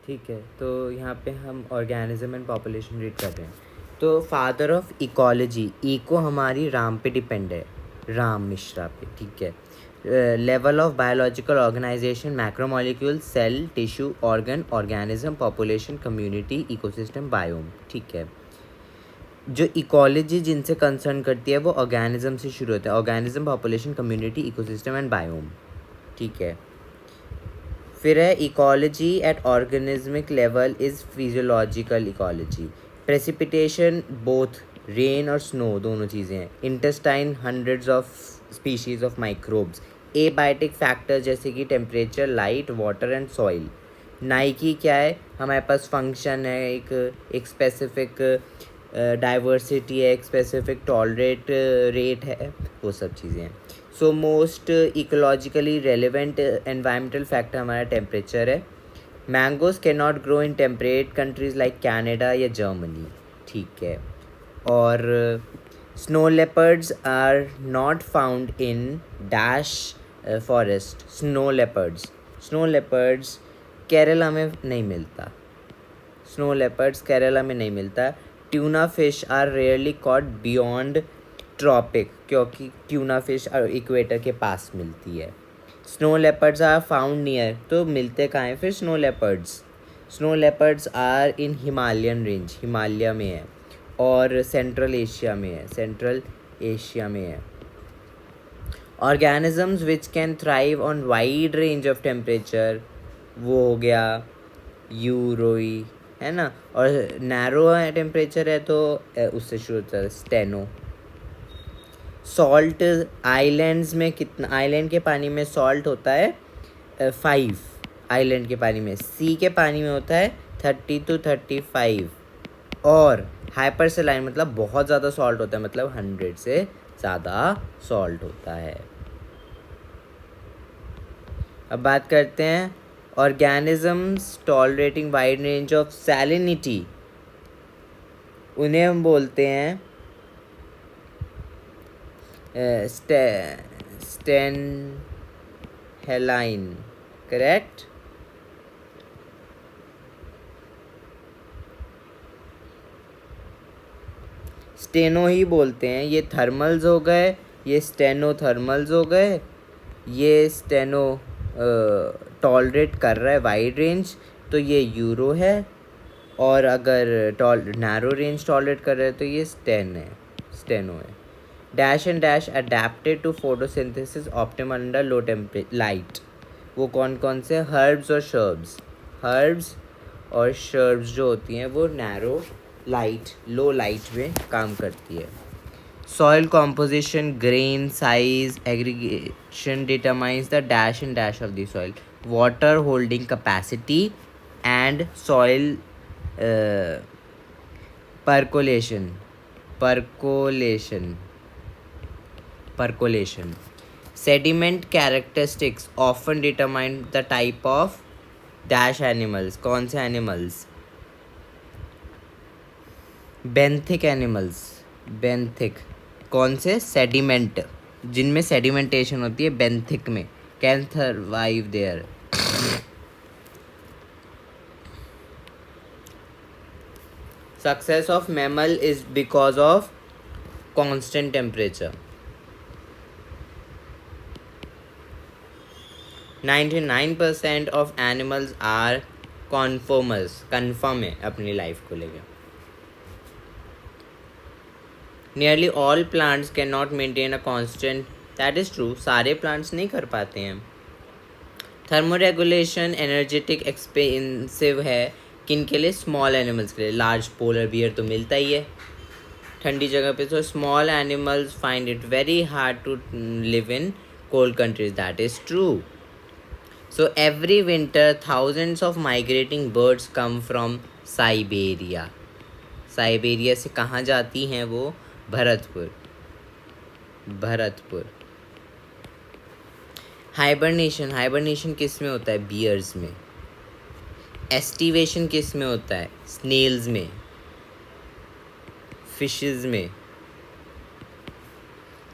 ठीक है, तो यहाँ पे हम ऑर्गेनिज्म एंड पॉपुलेशन रीड कर रहे हैं। तो फादर ऑफ इकोलॉजी, इको हमारी राम पे डिपेंड है, राम मिश्रा पे, ठीक है। Level of biological organisation, macromolecule, cell, tissue, organ, organism, population, community, ecosystem, biome, ठीक है। जो इकोलॉजी जिनसे कंसर्न करती है वो ऑर्गेनिज्म से शुरू होता है, organism, population, community, ecosystem and biome, ठीक है। फिर है ecology at organismic level is physiological ecology, precipitation both rain और स्नो दोनों चीज़ें हैं, intestine hundreds of species of microbes, abiotic factor जैसे कि temperature, light, water and soil. Nike क्या है, हमारे पास फंक्शन है, एक स्पेसिफिक डाइवर्सिटी है, एक स्पेसिफिक टॉलरेट रेट है, वो सब चीज़ें हैं। So most ecologically relevant environmental factor हमारा टेम्परेचर है। Mangoes can not grow in temperate countries like Canada या जर्मनी, ठीक है। और snow leopards are not found in dash forest, snow leopards Kerala में नहीं मिलता, स्नो लेपर्ड्स केरला में नहीं मिलता। Tuna fish are rarely caught beyond tropic, क्योंकि ट्यूना फिश इक्वेटर के पास मिलती है। Snow leopards are found near, तो मिलते कहाँ हैं फिर snow leopards are in Himalayan range, Himalaya में है, और सेंट्रल एशिया में है। Organisms which can thrive on wide range of temperature, वो हो गया यूरोई, है ना। और नैरो टेम्परेचर है तो उससे शुरू होता है स्टेनो। सॉल्ट आइलैंड्स में कितना, आइलैंड के पानी में सॉल्ट होता है 5, आइलैंड के पानी में, सी के पानी में होता है 30 to 35, और हाइपर सेलाइन मतलब बहुत ज़्यादा सॉल्ट होता है, मतलब 100 से ज़्यादा सॉल्ट होता है। अब बात करते हैं organisms tolerating wide range of salinity, उन्हें हम बोलते हैं स्टेनहेलाइन, करेक्ट। स्टेनो ही बोलते हैं, ये थर्मल्स हो गए, ये स्टेनो थर्मल्स हो गए, ये स्टेनो टॉलरेट कर रहा है वाइड रेंज, तो ये यूरो है, और अगर नैरो रेंज टॉलरेट कर रहा है तो ये स्टेनो है। Dash and dash adapted to photosynthesis optimal under low temperature light, वो कौन कौन से, हर्ब्स और शर्ब्स जो होती हैं वो नैरो लाइट, लो लाइट में काम करती है। Soil composition, grain size, aggregation determines the dash and dash of the soil, water holding capacity and soil percolation, sediment characteristics often determine the type of dash animals, कौन से animals, benthic, कौन से, sediment, जिनमें sedimentation होती है benthic में, can survive there। Success of mammal is because of constant temperature। 99% of animals are conformers, confirm है अपनी लाइफ को लेकर। Nearly all plants cannot maintain a constant, that is true, सारे plants नहीं कर पाते हैं। थर्मोरेगुलेशन एनर्जेटिक एक्सपेंसिव है, किन के लिए, स्मॉल एनिमल्स के लिए, लार्ज पोलर बियर तो मिलता ही है ठंडी जगह पे, तो small animals find it very hard to live in cold countries, that is true. So every winter thousands of migrating birds come from Siberia, Siberia से कहाँ जाती हैं वो, भरतपुर। हाइबरनेशन किस में होता है, बियर्स में। एस्टिवेशन किस में होता है, स्नेल्स में, फिशेस में,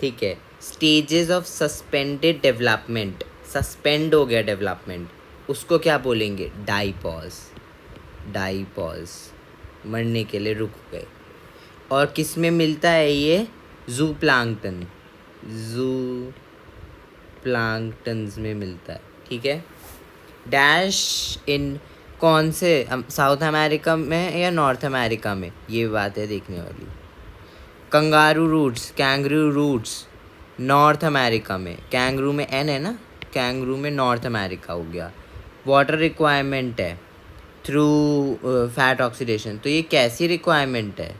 ठीक है। Stages of suspended development, suspend हो गया डेवलपमेंट, उसको क्या बोलेंगे, डाइपॉज। डाइपॉज, मरने के लिए रुक गए। और किस में मिलता है ये? जू प्लांक्टन्स में मिलता है, ठीक है। डैश इन कौन से, साउथ अमेरिका में या नॉर्थ अमेरिका में, ये बात है देखने वाली। कैंगरू रूट्स नॉर्थ अमेरिका में, कैंगरू में एन है ना, कैंगरू में नॉर्थ अमेरिका हो गया। वाटर रिक्वायरमेंट है थ्रू फैट ऑक्सीडेशन। तो ये कैसी रिक्वायरमेंट है?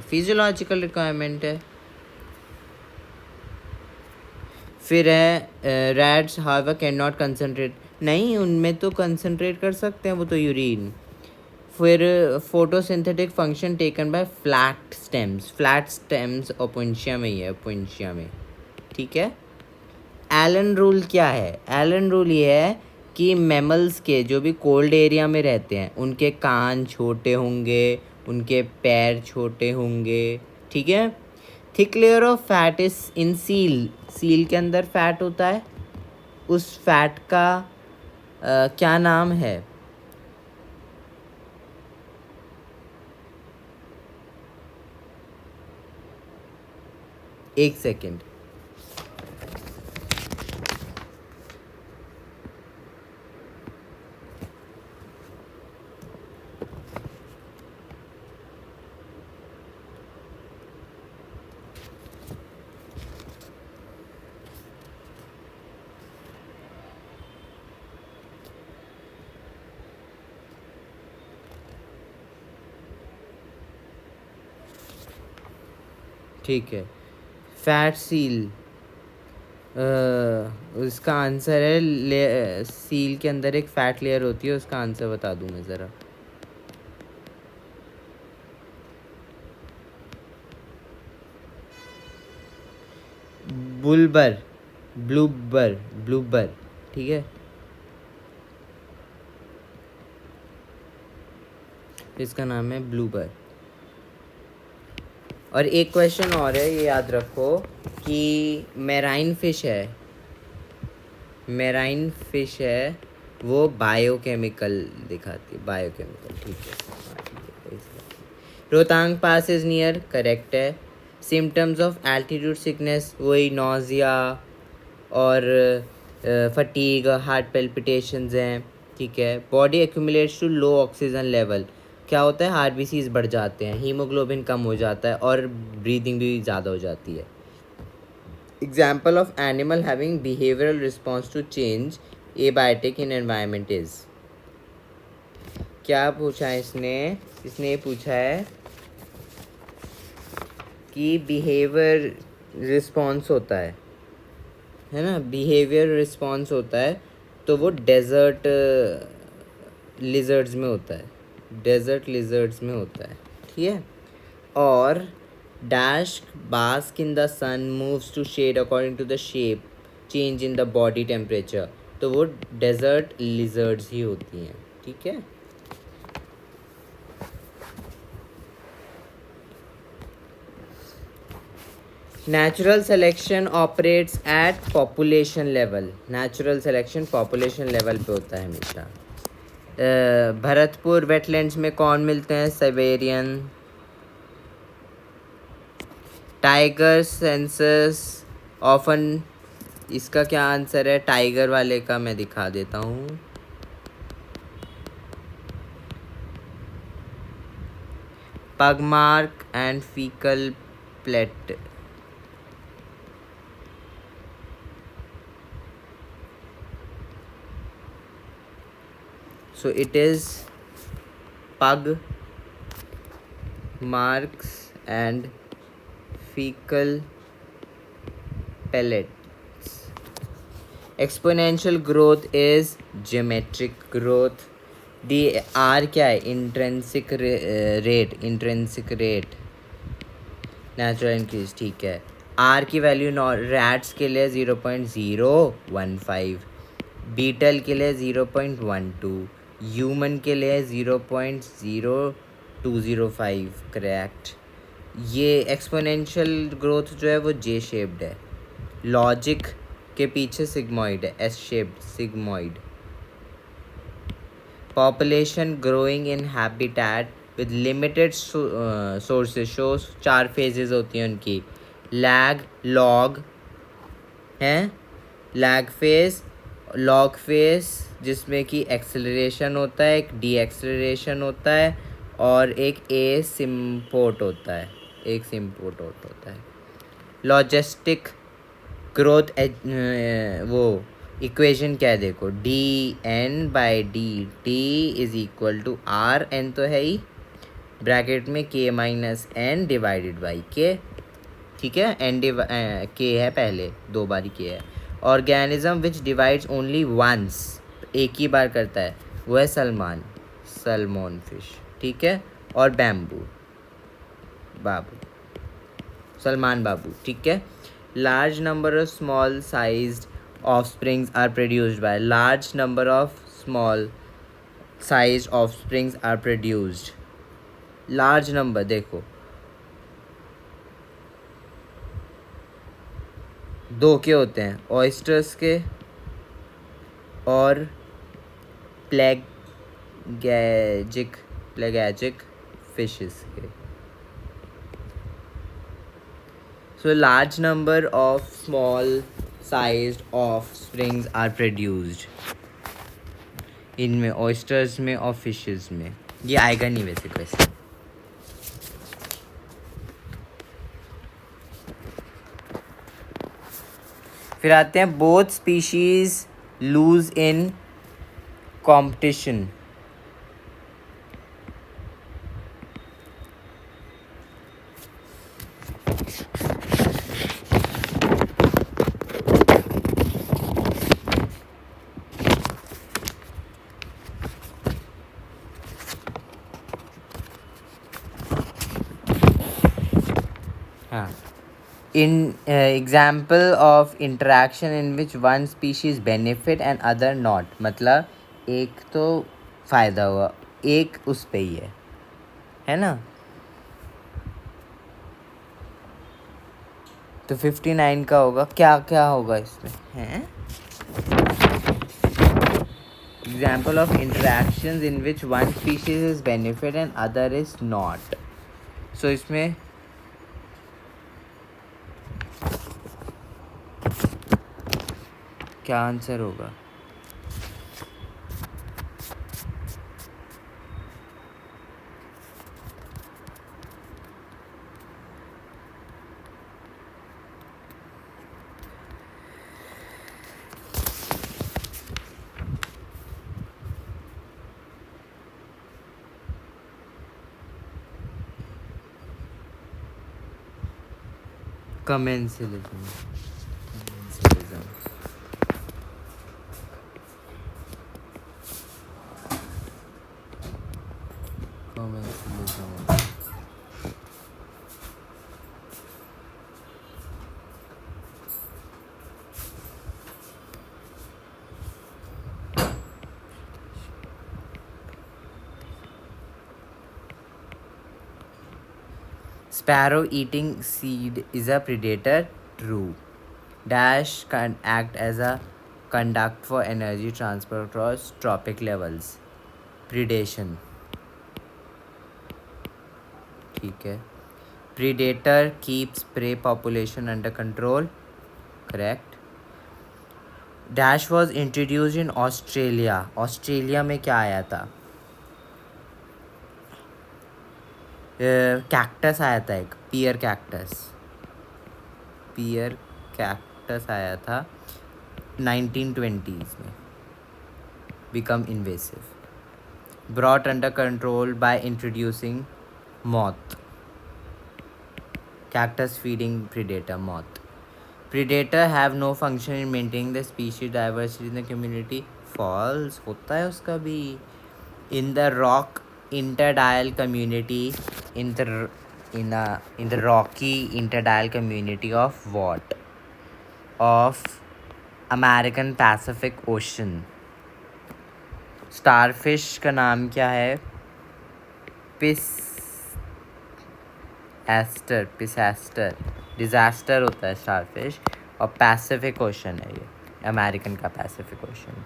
फिजियोलॉजिकल रिक्वायरमेंट है। फिर है rats however can not concentrate, नहीं उनमें तो कंसनट्रेट कर सकते हैं, वो तो यूरिन। फिर photosynthetic function taken by flat stems Opuntia में ही है, ओपोइंशिया में, ठीक है। एलन रूल क्या है? एलन रूल ये है कि मैमल्स के जो भी कोल्ड एरिया में रहते हैं उनके कान छोटे होंगे, उनके पैर छोटे होंगे, ठीक है। Thick layer of fat is in seal के अंदर फैट होता है, उस फैट का क्या नाम है? एक सेकेंड। ठीक है, फैट सील, उसका आंसर है सील के अंदर एक फैट लेयर होती है, उसका आंसर बता दूं मैं ज़रा। ब्लूबर, ठीक है। इसका नाम है ब्लूबर। और एक क्वेश्चन और है, ये याद रखो कि मेराइन फिश है, वो बायोकेमिकल दिखाती है, बायोकेमिकल, ठीक है। Rohtang pass is near, correct है। सिम्टम्स ऑफ एल्टीट्यूड सिकनेस वही नोजिया और फटीग, हार्ट पेल्पिटेशंस हैं, ठीक है। Body accumulates to low oxygen level, क्या होता है? आरबीसीज बढ़ जाते हैं, हीमोग्लोबिन कम हो जाता है और ब्रीदिंग भी ज़्यादा हो जाती है। Example of animal having behavioural response to change abiotic in environment is, क्या पूछा है इसने ये पूछा है कि बिहेवियर रिस्पॉन्स होता है ना, बिहेवियर रिस्पॉन्स होता है, तो वो डेजर्ट लिजर्ड्स में होता है, ठीक है। और dash bask in the sun moves to shade according to the shape change in the body temperature, तो वो डेजर्ट लिजर्ड्स ही होती हैं, ठीक है। Natural selection operates at population level, natural selection population level पे होता है हमेशा। भरतपुर वेटलैंड्स में कौन मिलते हैं? साइबेरियन टाइगर सेंसस ऑफन, इसका क्या आंसर है? टाइगर वाले का मैं दिखा देता हूँ। Pugmark and faecal plate, so it is pug marks and fecal pellets. Exponential growth is geometric growth. D R क्या है? इंट्रेंसिक रेट, नेचुरल इंक्रीज, ठीक है। आर की वैल्यू रैट्स के लिए 0.015, बीटल के लिए 0.12, ह्यूमन के लिए 0.0205, करेक्ट। ये एक्सपोनेंशियल ग्रोथ जो है वो जे शेप्ड है, लॉजिक के पीछे सिग्मॉइड है, S shaped sigmoid. Population growing in habitat with limited sources shows 4 phases होती हैं उनकी. लैग, लॉग हैं, लैग फेज, लॉग फेज जिसमें कि एक्सेलरेशन होता है, एक डी एक्सेलरेशन होता है और एक एसिम्पोट होता है, होता है. लॉजिस्टिक ग्रोथ वो इक्वेशन क्या है देखो, D N by D T is equal to R N तो है ही, ब्रैकेट में के माइनस एन डिवाइडेड बाई के. ठीक है, एन के है पहले, 2 बार के है. Organism which divides only once, एक ही बार करता है, वो है सलमोन फिश. ठीक है, और सलमान बाबू. ठीक है. Large number of small sized offsprings are produced by, large number of small sized offsprings are produced. Large number देखो, 2 के होते हैं, ऑयस्टर्स के और प्लेगैजिक फिशेस के. So a large number of small sized offsprings are produced. इनमें oysters में और फिशेस में. ये आएगा नहीं वैसे क्वेश्चन. फिर आते हैं both species lose in competition. In example of interaction in which one species benefit and other not, मतलब एक तो फ़ायदा हुआ, एक उस पे ही है ना. तो 59 का होगा, क्या क्या होगा इसमें हैं. Example of interactions in which one species is benefit and other is not. So इसमें क्या आंसर होगा. Commensalism. Sparrow eating seed is a predator. True. Dash can act as a conduct for energy transfer across tropic levels. Predation. ठीक है. Predator keeps prey population under control. Correct. Dash was introduced in Australia. Australia में क्या आया था. Cactus आया था, एक पियर cactus आया था 1920s में. Become invasive. Brought under control by introducing moth. Cactus feeding predator moth. Predator have no function in maintaining the species diversity in the community. False. होता है उसका भी. In the rock interdial community, in the rocky interdial community of what? Of American Pacific Ocean. Starfish का नाम क्या है. पिसैस्टर. Disaster होता है स्टारफिश, और पैसिफिक ओशन है ये, अमेरिकन का पैसिफिक ओशन.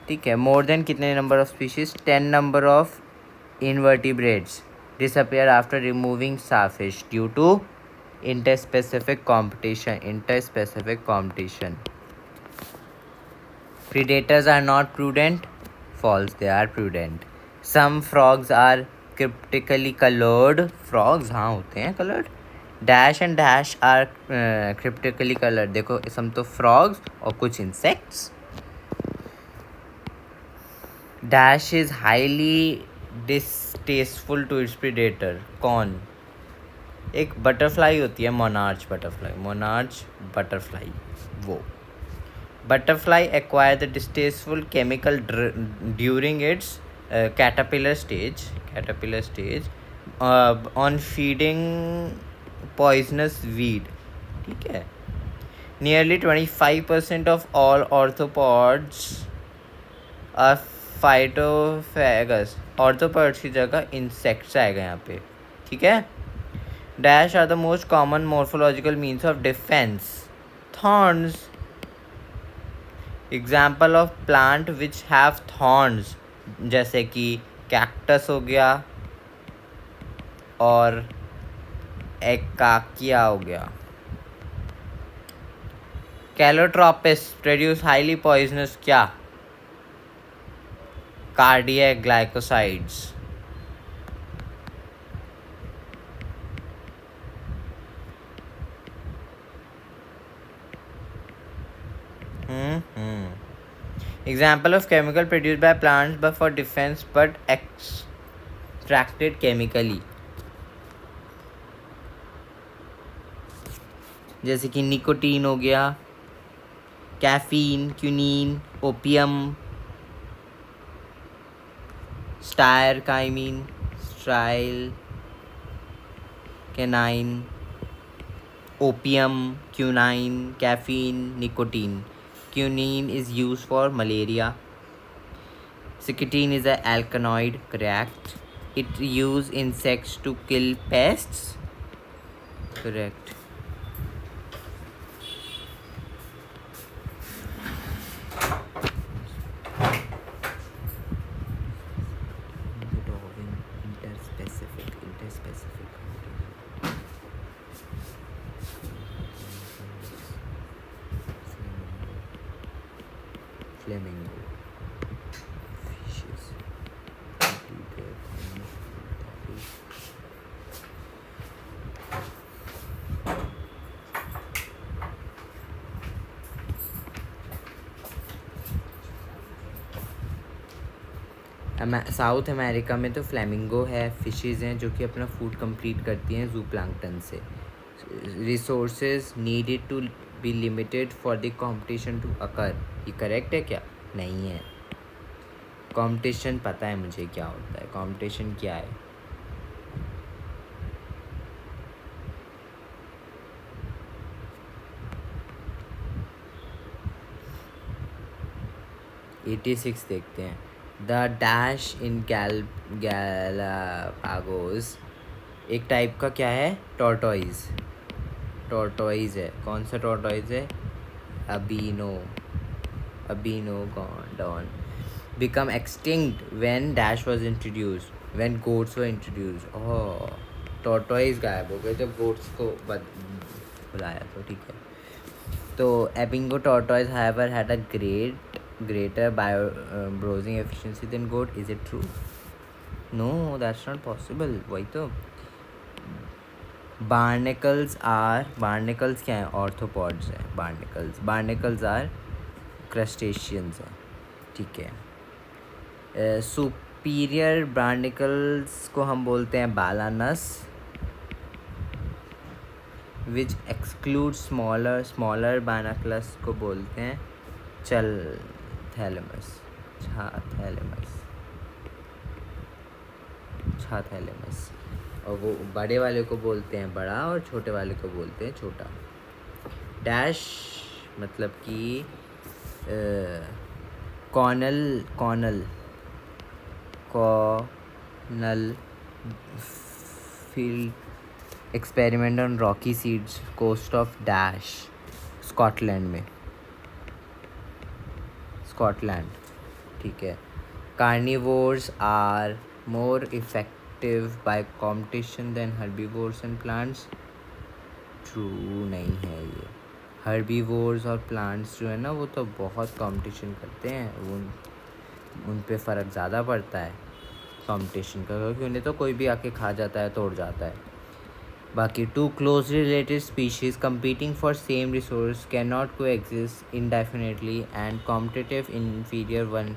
ठीक है. मोर देन कितने number of species? 10 number of invertebrates disappear after removing starfish due to interspecific competition. Predators are not prudent. False, they are prudent. Some frogs are cryptically colored. Frogs हाँ होते हैं colored. Dash and dash are cryptically colored. देखो some तो frogs और कुछ insects. Dash is highly distasteful to its predator. कौन? एक butterfly होती है, मोनार्च बटरफ्लाई वो. Butterfly acquire the distasteful chemical during its caterpillar stage on feeding poisonous weed. ठीक है. Nearly 25% of all arthropods are phytophagus. Arthropods की जगह insects आएगा यहाँ पे. ठीक है. Dash are the most common morphological means of defense. Thorns. Example of plant which have thorns जैसे कि cactus हो गया और एकाकिया हो गया. Calotropis produce highly poisonous क्या? Cardiac glycosides. Example of chemical produced by plants but for defense but extracted chemically. जैसे कि निकोटीन हो गया, कैफीन, क्यूनीन, ओपियम, स्टायरकाइमीन, स्ट्राइल कैनाइन, opium, quinine, caffeine, nicotine. Quinine is used for malaria. Nicotine is an alkaloid, correct. It use insects to kill pests, correct. Flamingo. Fishes. South America में तो flamingo है, fishes हैं जो कि अपना food complete करती हैं जूप्लैंक्टन से. Resources needed to be limited for the competition to occur. ये करेक्ट है क्या? नहीं है. कंपटीशन पता है मुझे क्या होता है. कंपटीशन क्या है? (86) देखते हैं. द डैश इन गैलापागोस एक टाइप का क्या है? टॉर्टोइज है. कौन सा टॉर्टोइज है? Abingdon. Become extinct when dash was introduced, when goats were introduced. Oh, tortoise गायब हो गए जब गोट्स को बुलाया तो. ठीक है. तो Abingdon tortoise however had a greater browsing efficiency than goat. Is it true? No, that's not possible. वही तो. Barnacles क्या है? Arthropods है. Barnacles are crustaceans है. ठीक है. Superior barnacles को हम बोलते हैं balanus, which excludes smaller barnacles को बोलते हैं छाथैलेमस. और वो बड़े वाले को बोलते हैं बड़ा और छोटे वाले को बोलते हैं छोटा. डैश मतलब कि Cornell field experiment on rocky seeds coast of Scotland. ठीक है. Carnivores are more effective by competition than herbivores and plants. True नहीं है ये. Herbivores और plants जो है ना वो तो बहुत competition करते हैं. उन पे फ़र्क ज़्यादा पड़ता है कंपटीशन का, क्योंकि उन्हें तो कोई भी आके खा जाता है, तोड़ जाता है. बाकी two closely related species competing for same resource cannot coexist indefinitely and competitive inferior one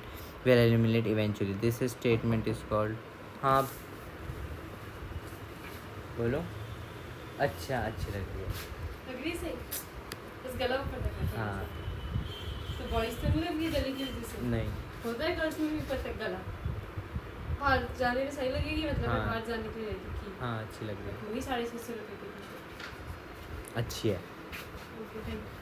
will eliminate eventually. This statement is called. हाँ बोलो. अच्छा अच्छी लग रही है. सही. बस गला ऊपर तक है. हाँ तो बॉयज तो नहीं लगेगी गले की वजह से. नहीं. होता है गर्ल्स में भी ऊपर तक गला. बाहर जाने में सही लगेगी, मतलब हाँ. बाहर जाने के लिए रहेगी. हाँ अच्छी लग रही है. वही 650 रुपये की टी-शर्ट. अच्छी है. Okay thank you.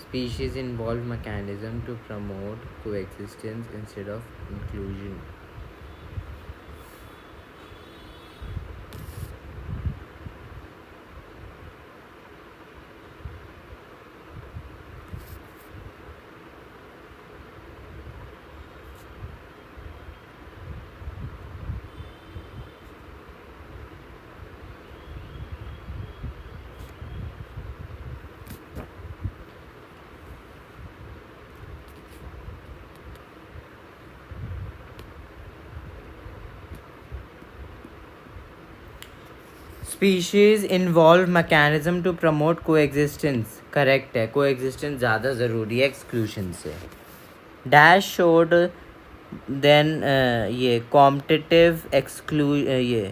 Species involve mechanism to promote coexistence instead of inclusion. Species involve mechanism to promote coexistence. Correct है. कोएग्जिस्टेंस ज़्यादा ज़रूरी है एक्सक्लूशन से. डैश शोड देन ये कॉम्पिटिटिव ये